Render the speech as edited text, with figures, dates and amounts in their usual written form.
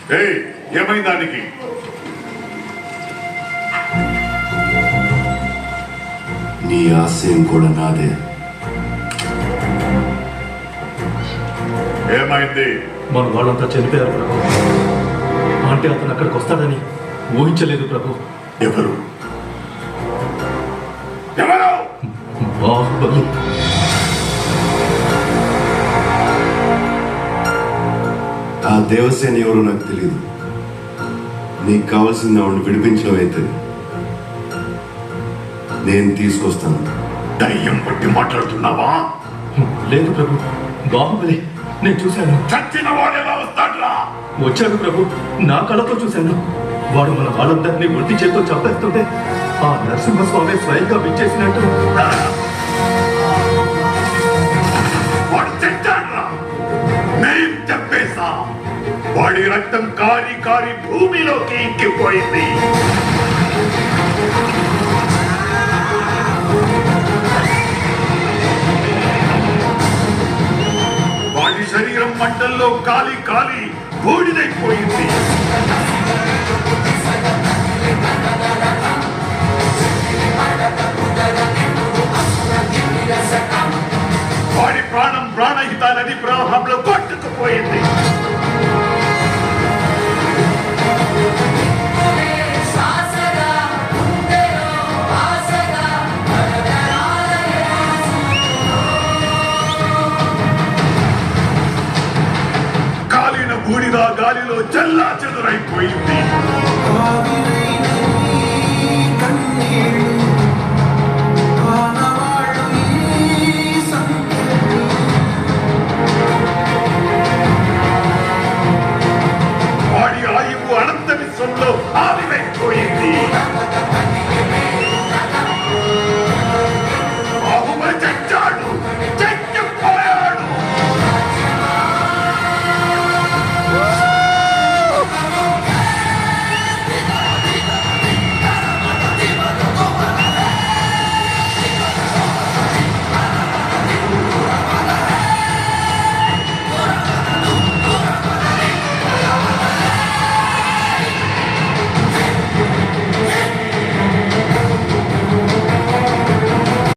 ఏమైంది దానికి? నీ ఆశయం కూడా నాదే. ఏమైంది? మన వాళ్ళంతా చనిపోయారు ప్రభు. అంటే అతను అక్కడికి వస్తాడని ఊహించలేదు ప్రభు. ఎవరు? ఎవరు? బాహుబలి. ఆ దేవసేన ఎవరో నాకు తెలియదు. నీకు కావాల్సింది ఆవిడ విడిపించడం అయితే నేను తీసుకొస్తాను. దయ్యం పట్టి మాట్లాడుతున్నావా? లేదు ప్రభు, బాహుబలి నేను చూశాను. చచ్చిన వాడు ఎలా వస్తాడ్రా? వచ్చాడు ప్రభు, నా కళ్ళతో చూశాను. వాడు మన వాళ్ళందరినీ ఒంటి చేత్తో చంపేస్తుంటే ఆ నరసింహస్వామి స్వయంగా విచ్చేసినట్టు. వాడు చచ్చాడ్రా, నేను చెప్పేసా. వాడి రక్తం కారి కారి భూమిలోకి ఇంకిపోయింది. వాడి శరీరం మంటల్లో కాలి కాలి బూడిదైపోయింది. వాడి ప్రాణం ప్రాణహిత నది ప్రవాహంలో కొట్టుకుపోయింది. కాలిన బూడిద గాలిలో చెల్లా చెదురైపోయింది.